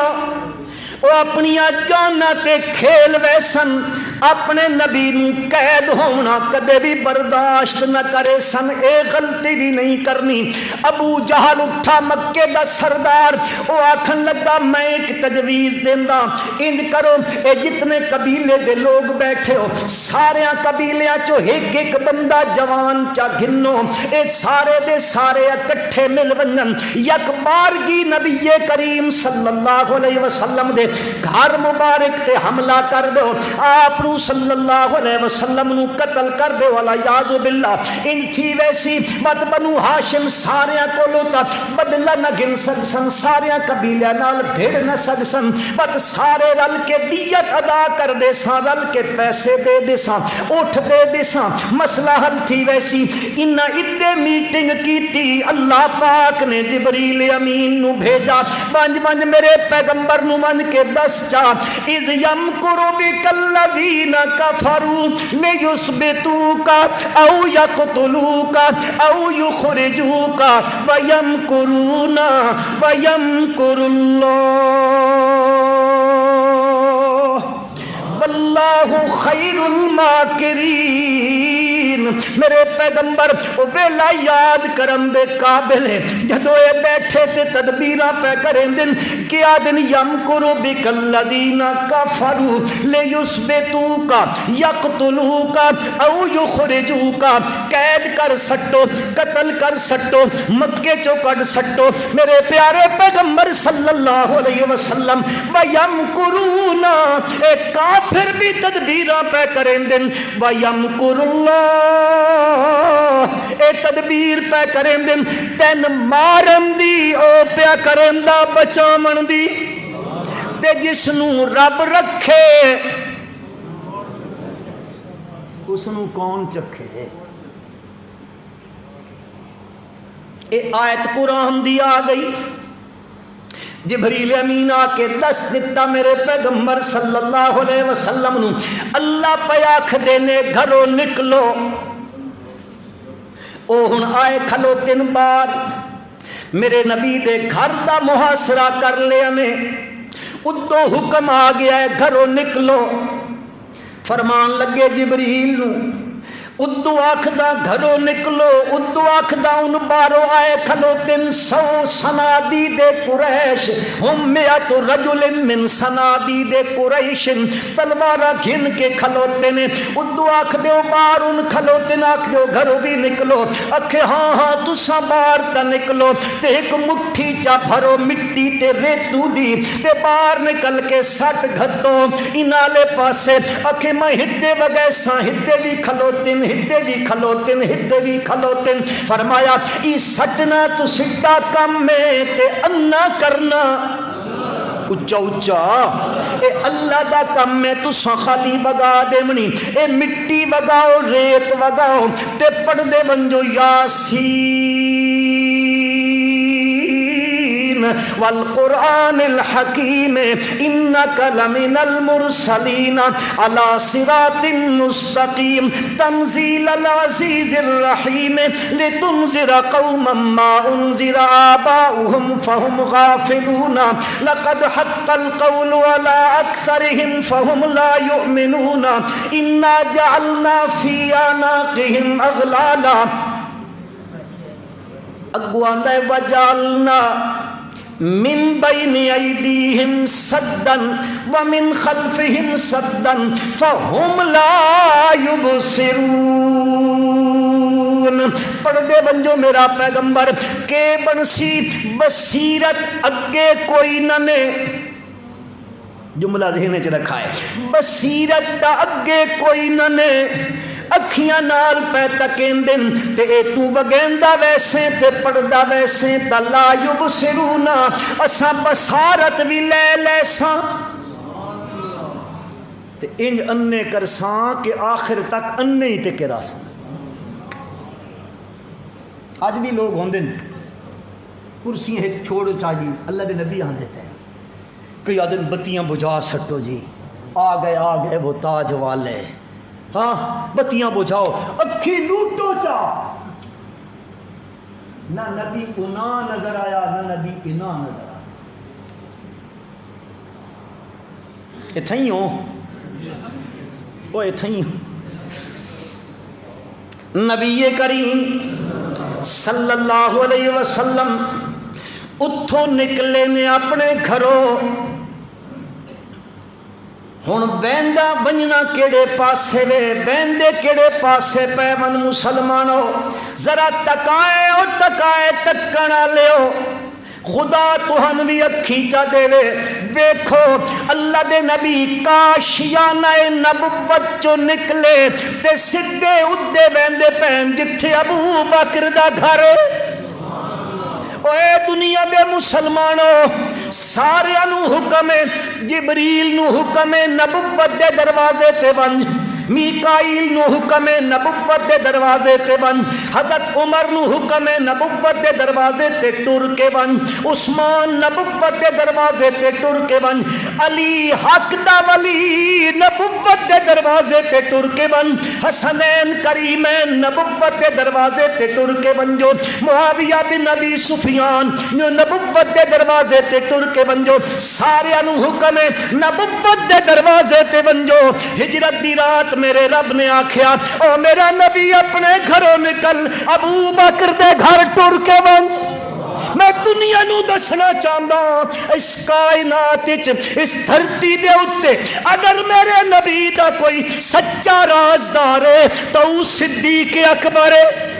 وہ اپنی جانا تے کھیل ویسن. اپنے نبی نو قید ہونا کدے بھی برداشت نہ کرے سن، اے غلطی بھی نہیں کرنی۔ ابو جہل اٹھا مکے دا سردار، وہ آکھن لگا میں ایک تجویز دیندا، انج کرو اے جتنے قبیلے دے لوگ بیٹھے ہو سارے قبیلیاں چو ایک ایک بندہ جوان چا گھنو، اے سارے دے سارے اکٹھے مل ونجن، یک بارگی نبی کریم صلی اللہ علیہ وسلم دے گھر مبارک تے حملہ کر دو، آپ نو صلی اللہ علیہ وسلم نو قتل کر دو، والعیاذ باللہ۔ ان تھی ویسی بد بنو ہاشم سارے کولو تا بدلہ نہ گن سکسن، سارے قبیلے نال بھیڑ نہ سکسن، بد سارے رل کے دیت ادا کر دے ساں، رل کے پیسے دے دے ساں، اٹھ دے دے ساں، مسئلہ حل تھی ویسی۔ انہا ادے میٹنگ کی تھی، اللہ پاک نے جبریل امین نو بھیجا، بانج بانج میرے پیغمبر نو بانج کے دس چا، اذ یمکرو بک الذین کفروا لیثبتوک او یقتلوک او یخرجوک ویمکرون ویمکر اللہ واللہ خیر الماکرین۔ میرے پیغمبر او ویلا یاد کرم دے قابل ہے، جدو اے بیٹھے تے تدبیراں پہ کریں دن کیا دن یمکرو بک الذین کفروا لیثبتوک یقتلوک او یخرجوک، قید کر سٹو، قتل کر سٹو، مکے چو کٹ سٹو میرے پیارے پیغمبر صلی اللہ علیہ وسلم۔ وَيَمْكُرُونَ اے کافر بھی تدبیراں پہ کریں دن، وَيَمْكُرُ اللَّهِ اے تدبیر پہ کریں دن، تین مارن دی او پیا کریں دا بچامن دی، تے جس نو رب رکھے اس نو کون چکھے۔ اے آیت قرآن دی آ گئی، جبریل امین آ کے دس دیتا میرے پیغمبر صلی اللہ علیہ وسلم نو، اللہ پیاکھ دینے گھروں نکلو۔ او ہن آئے کھلو 3 بار میرے نبی دے گھر دا محاصرہ کر لیا نے، ادو حکم آ گیا ہے گھروں نکلو، فرمان لگے جبریل نو، ادو آکھدا گھروں نکلو، ادو آکھدا ان بارو آئے کھلو 300 سنادی دے قریش، ہم 100 رجل من سنادی دے قریش، تلوارہ گھن کے کھلوتے نے، ادو آکھ دیو بار ان کھلوتے نے، آکھ دیو گھروں بھی نکلو، اکھے ہاں ہاں تسا بار تا نکلو، تے ایک مٹھی چا بھرو مٹی تے ریتو دی، تے بار نکل کے سٹ گھتو انالے پاسے، اکھے میں ہدے بگے ساں ہدے بھی کھلوتے ہدے بھی کھلوتن ہدے بھی کھلوتن، فرمایا ای سٹنا تو سٹا کم میں تے انا کرنا اچھا اچھا، اے اللہ دا کم میں تو خالی بگا دے منی، اے مٹی بگاؤ ریت بگاؤ تے پڑھ دے بنجو یاسین والقرآن الحکیم انک لمن المرسلین علی صراط مستقیم تنزیل العزیز الرحیم لتنذر قوما ما انذر آباؤہم فہم غافلون لقد حق القول على اکثرهم فہم لا یؤمنون انا جعلنا فی اعناقہم اغلالا، اگوان دے وجعلنا من بین ایدیہم سدا ومن خلفہم سدا فہم لا یبصرون۔ پردے بنجو میرا پیغمبر کہ بنسی بصیرت اگے کوئی نہ نے، جملہ ذہن چ رکھا ہے، بصیرت دا اگے کوئی نہ نے، اکھیاں نال پہ تکین دن تے اے تو وگیندا ویسے تے پڑدا ویسے تا لا یبصرون، اساں بصارت بھی لے لے ساں تے انج انے کرساں کہ آخر تک انے ہی ٹکے راساں۔ آج بھی لوگ ہوندے کرسیاں ایک چھوڑو چاہیے، اللہ دے نبی آن دیتے ہیں، کئی آدن بتیاں بجھا سٹو جی، آ گئے وہ تاج والے، ہاں بتیاں بجھاؤ، اکھی لوٹو چاہ، نہ نبی انا نظر آیا نہ نبی انا نظر آیا۔ اتھائیں ہو وہ اتھیں نبی کریم صلی اللہ علیہ وسلم اتھوں نکلے نے اپنے گھروں ہن بہندا بننا کیڑے پاسے وے بہندے کیڑے پاسے پے من مسلمانوں ذرا تکائے او تکائے تکن والےو خدا تہن بھی اکھی چا دے وے دیکھو اللہ دے نبی کاشیانہ نبوت چو نکلے تے سدھے ادھے بہندے پہن جتھے ابو بکر دا گھر اے دنیا دے مسلمانوں سارے انو حکم جبریل نو حکم نبوت دے دروازے تے بن میکائیل نو حکم نبوت دے دروازے تے بن حضرت عمر نو حکم نبوت دے دروازے تے ٹر کے بن عثمان نبوت دے دروازے تے ٹر کے بن علی حق دا ولی نبوت دے دروازے تے ٹر کے بن حسنین کریمین نبوت دے دروازے تے ٹر کے بن جو معاویہ بن ابی سفیان نبوت دے دروازے تے ٹر کے بن جو سارے انو حکم نبوت دے دروازے تے بن جو ہجرت دی رات میرے رب نے آکھیا او میرا نبی اپنے گھروں نکل ابو بکر دے گھر ٹر کے بنج میں دنیا نو دسنا چاہتا اس کائنات اس دھرتی دے اتے اگر میرے نبی دا کوئی سچا رازدار ہے تو وہ صدیق اکبر ہے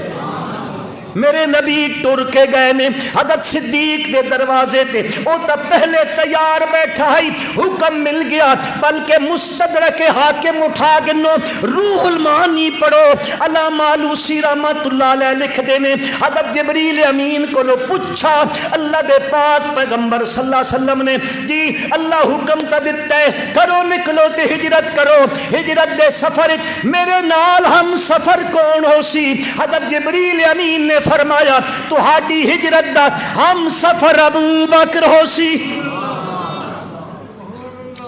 میرے نبی ٹر کے گئے نے حضرت صدیق دے دروازے تے او تا پہلے تیار بیٹھا ہی حکم مل گیا بلکہ مستدرک حاکم اٹھا گنو روح المعانی پڑھو علامہ آلوسی رحمت اللہ علیہ لکھ دینے حضرت جبریل امین کو لو پوچھا اللہ دے پاک پیغمبر صلی اللہ علیہ وسلم نے جی اللہ حکم تا دیتا ہے کرو نکلو تے ہجرت کرو ہجرت دے سفر میرے نال ہم سفر کون ہو سی حضرت جبریل امین نے فرمایا تہاڈی ہجرت دا ہم سفر ابو بکر ہو سی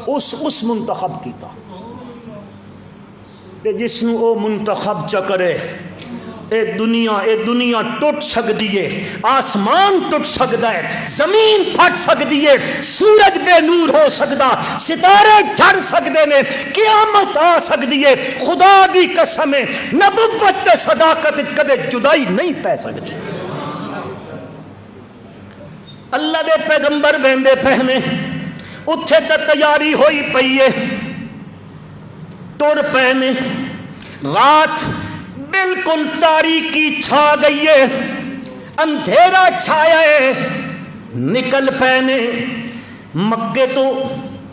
اس منتخب کیتا تے جس نو او منتخب چکرے اے دنیا ٹوٹ سکتی ہے آسمان ٹوٹ سکتا ہے زمین پھٹ سکتی ہے سورج بے نور ہو سکتا ستارے جھڑ سکتے ہیں قیامت آ سکتی ہے خدا دی قسم ہے نبوت تے صداقت کدے جدائی نہیں پہ سکتی اللہ دے پیغمبر بہندے پہنے اتھے تے تیاری ہوئی پئی ہے ٹر پہنے رات بالکل تاریکی چھا گئی ہے اندھیرا چھایا ہے نکل پہنے مکے تو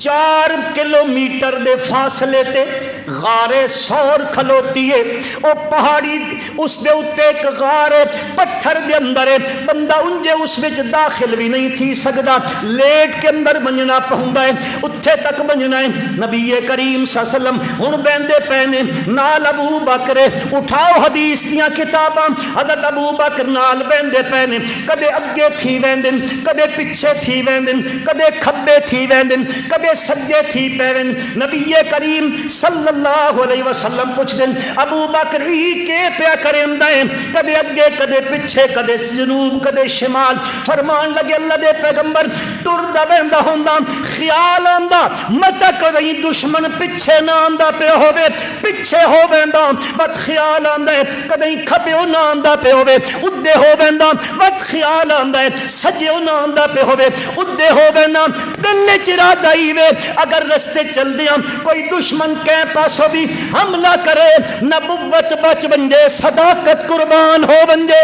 4 کلومیٹر دے فاصلے تے غارے سور کھلوتی ہے او پہاڑی اس دے اتے ایک غار پتھر دے اندر ہے بندہ انجے اس وچ داخل بھی نہیں تھی سکدا لیٹ کے اندر بنجنا پہندا ہے اتھے تک بنجنا ہے نبی کریم صلی اللہ علیہ وسلم ہن بیندے پہنے نال ابو بکر اٹھاؤ حدیث دیاں کتاباں حضرت ابو بکر نال بیندے پہنے کدے اگے تھی ویندن کدے پیچھے تھی ویندن کدے کھبے تھی ویندن کدے سجے تھی پیوین نبی کریم صلی اللہ علیہ وسلم پوچھ دیں ابو بکر ہی کے پیا کریں دائیں کدے اگے کدے پچھے کدے جنوب کدے شمال فرمان لگے اللہ دے پیغمبر ٹر دا ویندا ہوندا خیال آندا مت کدی دشمن پیچھے نہ آندا پہ ہوے پیچھے ہو ویندا مت خیال آندا ہے کدی کھبے نہ آندا پہ ہوے اودے ہو ویندا مت خیال آندا ہے سجے نہ آندا پہ ہوے اودے ہو ویندا دل وچ ارادہ ہی وے اگر رستے چل دیاں کوئی دشمن کے پاسوں بھی حملہ کرے نبوت بچ بنجے صداقت قربان ہو بنجے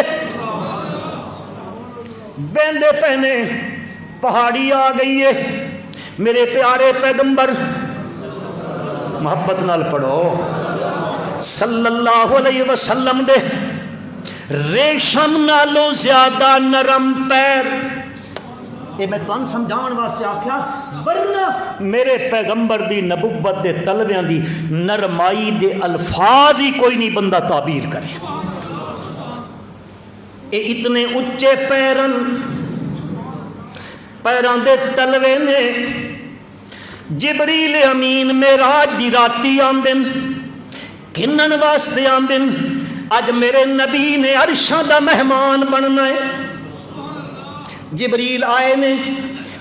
بیندے پہنے پہاڑی آ گئی ہے میرے پیارے پیغمبر محبت نال پڑھو صلی اللہ علیہ وسلم دے ریشم نالوں زیادہ نرم پیر یہ میں تمہیں سمجھان واسطے آکھیا ورنہ میرے پیغمبر دی نبوت دے طلبیاں دی نرمائی دے الفاظ ہی کوئی نہیں بندہ تعبیر کرے اے اتنے اچے پیران دے طلبے نے جبریل امین معراج دی راتی آندن گھنن واسطے آندن اج میرے نبی نے عرشاں دا مہمان بننا ہے جبریل آئے نے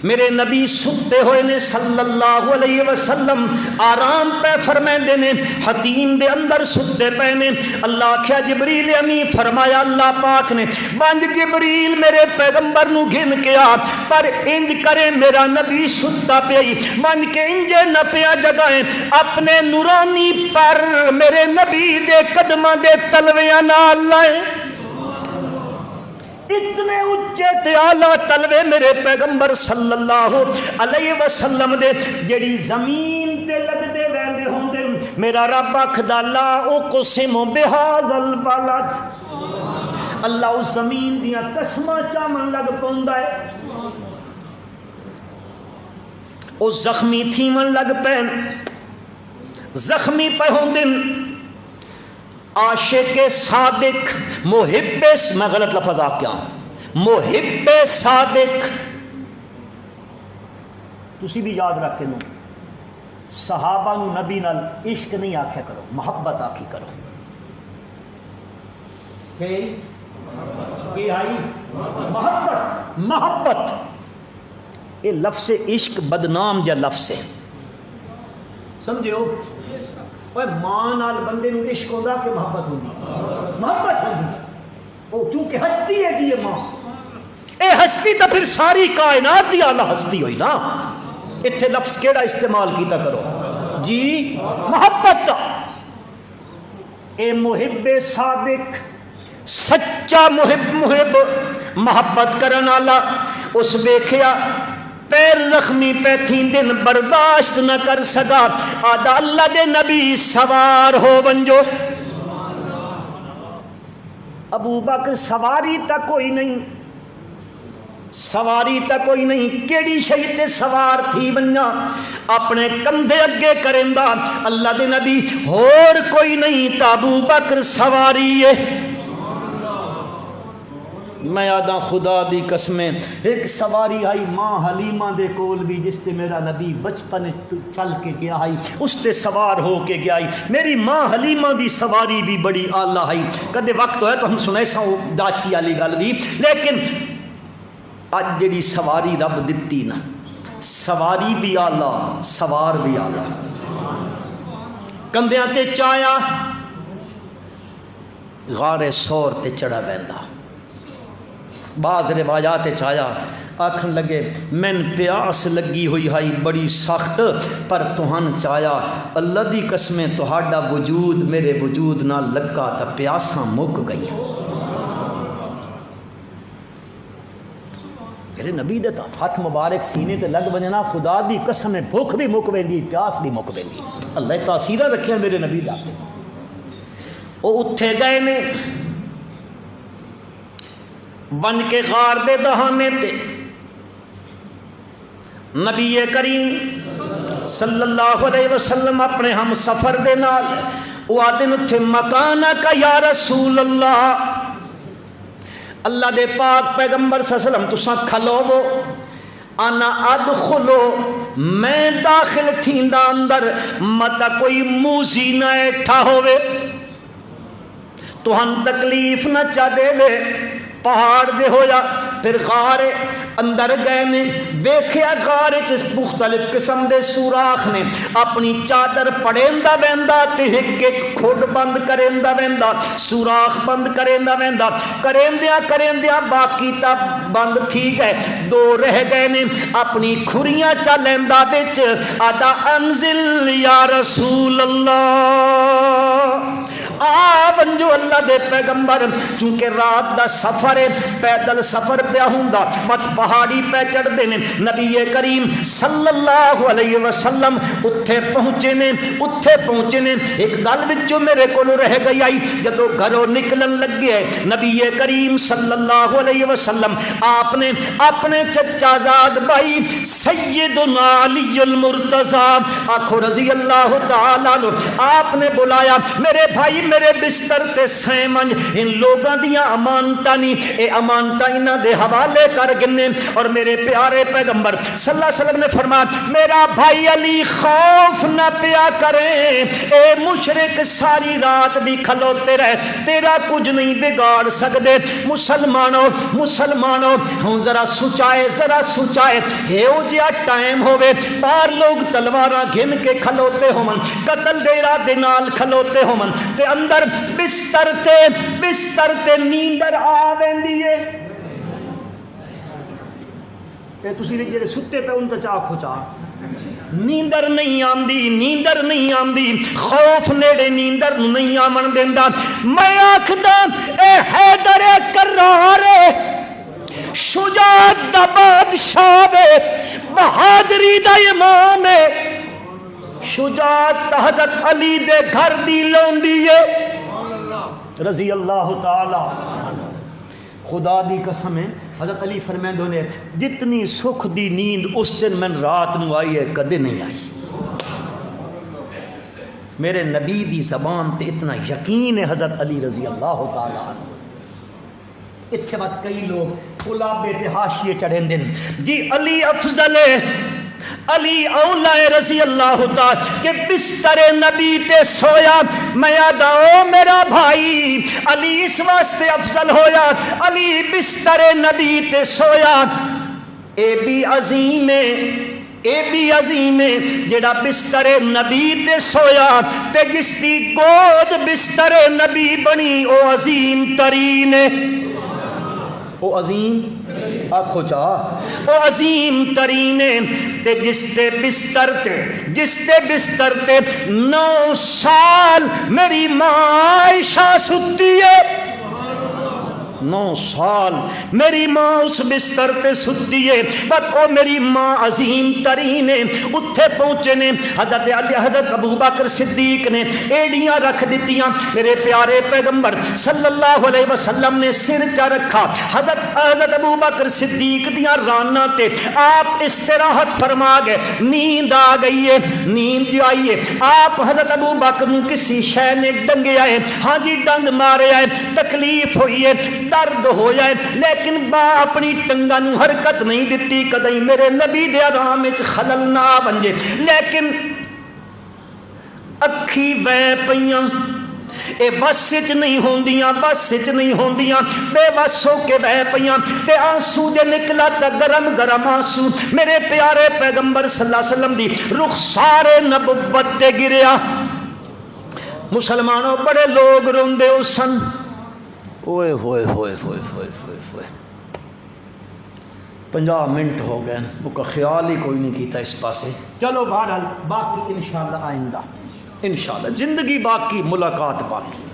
میرے نبی ستے ہوئے نے صلی اللہ علیہ وسلم آرام پہ فرمیندے نے حتیم دے اندر ستے پے نے اللہ کیا جبریل امی فرمایا اللہ پاک نے بند جبریل میرے پیغمبر نو گھن کے آ پر انج کرے میرا نبی ستا پئی بند کے انجے نہ پیا جگائیں اپنے نورانی پر میرے نبی دے قدمہ دے تلویاں نال لائے اتنے اچھے تے اعلیٰ تلوے میرے پیغمبر صلی اللہ علیہ وسلم دے جڑی زمین تے لگ دے ویندے ہوں دے میرا رب آکھدا لا اقسم بہذا البلد اللہ اس زمین دیاں قسماں چامن لگ پوندا ہے او زخمی تھیمن لگ پین زخمی پہ ہوں دن عاشق صادق محب میں غلط لفظ آپ کیا ہوں محب صادق تسی بھی یاد رکھ کے نو صحابہ نو نبی نال عشق نہیں آکھیا کرو محبت آکھی کرو کہ آئی محبت محبت یہ لفظ عشق بدنام جا لفظ ہے سمجھو وہ ماں نال بندے نو عشق ہوتا کہ محبت ہوتی محبت ہوتی وہ چونکہ ہستی ہے جی یہ ماں اے ہستی تو پھر ساری کائنات دی اعلیٰ ہستی ہوئی نا اتھے لفظ کیڑا استعمال کیتا کرو جی محبت اے محب صادق سچا محب محبت کرن والا اس ویکھیا پیر زخمی پہ تھی دن برداشت نہ کر سکا آدھا اللہ دے نبی سوار ہو بنجو ابو بکر سواری تک کوئی نہیں سواری تک کوئی نہیں کیڑی شہی تے سوار تھی بنجا اپنے کندھے اگے کرندہ اللہ دے نبی اور کوئی نہیں تا ابو بکر سواری ہے میں آدھا خدا دی قسمیں ایک سواری آئی ماں حلیمہ دے کول بھی جس تے میرا نبی بچپن چل کے گیا آئی اس تے سوار ہو کے گیا آئی میری ماں حلیمہ دی سواری بھی بڑی آلہ آئی کدے وقت ہے تو ہم سنائے سا ڈاچی والی گل بھی لیکن آج جڑی سواری رب دتی نا سواری بھی آلہ سوار بھی آلہ کندیاں تے چایا غار سور تے چڑھا بیندہ بعض روایات چایا آکھن لگے من پیاس لگی ہوئی ہائی بڑی سخت پر توہن چایا اللہ دی قسمیں تہاڈا وجود میرے وجود نہ لگا تا پیاساں مک گئی میرے نبی دے تا ہاتھ مبارک سینے تے لگ بننا خدا دی قسم بھوک بھی مک ویندی پیاس بھی مک ویندی اللہ تاثیرہ رکھیا میرے نبی دا او اٹھے گئے نے بن کے غار دے دہانے تے نبی کریم صلی اللہ علیہ وسلم اپنے ہم سفر دے نال وعدن تھے مکانہ کا یا رسول اللہ اللہ دے پاک پیغمبر صلی اللہ علیہ وسلم تساں کھلو وہ انا ادخلو میں داخل تھیندا اندر متا کوئی موزی نہ ایٹھا ہوئے تو ہم تکلیف نہ چا دے وے پہاڑ دے ہویا پھر غار اندر گئے نے دیکھیا غار چس مختلف قسم دے سوراخ نے اپنی چادر پڑیندا ویندا تے ایک ایک کھڈ بند کریندا ویندا سوراخ بند کریندا ویندا کریندیاں باقی تا بند تھی گئے دو رہ گئے نے اپنی کھریاں چا لیندا وچ آدا انزل یا رسول اللہ بنجو اللہ دے پیغمبر چونکہ رات دا سفر ہے پیدل سفر پہ ہوندا مت پہاڑی پہ چڑھ دینے نبی کریم صلی اللہ علیہ وسلم اتھے پہنچے نے ایک گل وچوں میرے کولوں رہ گئی آئی جدو گھروں نکلن لگ گئے نبی کریم صلی اللہ علیہ وسلم آپ نے اپنے چچا زاد بھائی سیدنا علی المرتضی آنکھو رضی اللہ تعالیٰ آپ نے بلایا میرے بھائی میرے بستر تے سائیں منج ان لوگاں دیاں امانتاں نہیں اے امانتاں انہاں دے حوالے کر گنے اور میرے پیارے پیغمبر صلی اللہ علیہ وسلم نے فرمایا میرا بھائی علی خوف نہ پیا کریں اے مشرک ساری رات بھی کھلوتے رہے تیرا کچھ نہیں بگاڑ سکدے مسلمانوں ہوں ذرا سوچائے ہیو جیا ٹائم ہوئے پار لوگ تلواراں گھن کے کھلوتے ہومن قتل دے ارادے نال کھلوتے ہومن تے اندر بستر تے نیندر آ ویندی ہے اے تسی بھی جڑے ستے پہ ان تے چاکھو نیندر نہیں آمدی خوف نیڑے نیندر نہیں آمن دیندا میں آکھدا اے حیدر کرار شجاعت دا بادشاہ بہادری دا امام شجاعت حضرت علی دے گھر دی لونڈی ہے رضی اللہ تعالی خدا دی قسم ہے حضرت علی فرمیندوں نے جتنی سکھ دی نیند اس دن میں رات نو آئی ہے کدے نہیں آئی میرے نبی دی زبان تے اتنا یقین ہے حضرت علی رضی اللہ تعالی عنہ اتھے بات کئی لوگ خلابے تے حاشیے چڑھیں دن جی علی افضل ہے علی اولا رضی اللہ تعالی کہ بستر نبی تے سویا میں آدھاؤ میرا بھائی علی اس واسطے افضل ہویا علی بستر نبی تے سویا اے بھی عظیم ہے جڑا بستر نبی تے سویا تے جس دی گود بستر نبی بنی او عظیم ترین ہے او عظیم آنکھو چاہ او عظیم ترین تے جس تے بستر تے 9 سال میری ماں عائشہ ستی ہے 9 سال میری ماں اس بستر تے ستی ہے بس او میری ماں عظیم ترین ہے اتھے پہنچے نے حضرت ابو بکر صدیق نے ایڑیاں رکھ دیتیاں میرے پیارے پیغمبر صلی اللہ علیہ وسلم نے سر چا رکھا حضرت ابو بکر صدیق دیاں رانا تے آپ استراحت فرما گئے نیند آ گئی ہے نیند جو آئی ہے آپ حضرت ابو بکر نو کسی شے نے ڈنگے آئے ہاں جی ڈنگ مارے آئے تکلیف ہوئی ہے درد ہو جائے لیکن با اپنی ٹنگا نو حرکت نہیں دیتی کدی میرے نبی دے آرام وچ خلل نہ بنجے لیکن اکھی بے پیاں اے بس وچ نہیں ہوندیاں بے بس ہو کے بہ پیاں تے آنسو دے نکلا تا گرم آنسو میرے پیارے پیغمبر صلی اللہ علیہ وسلم دی رخسار نبوت تے گریا مسلمانوں بڑے لوگ روندے ہو سن اوئے ہوئے 50 منٹ ہو گئے وہ کا خیال ہی کوئی نہیں کیتا اس پاسے چلو بہرحال باقی انشاءاللہ آئندہ انشاءاللہ زندگی باقی ملاقات باقی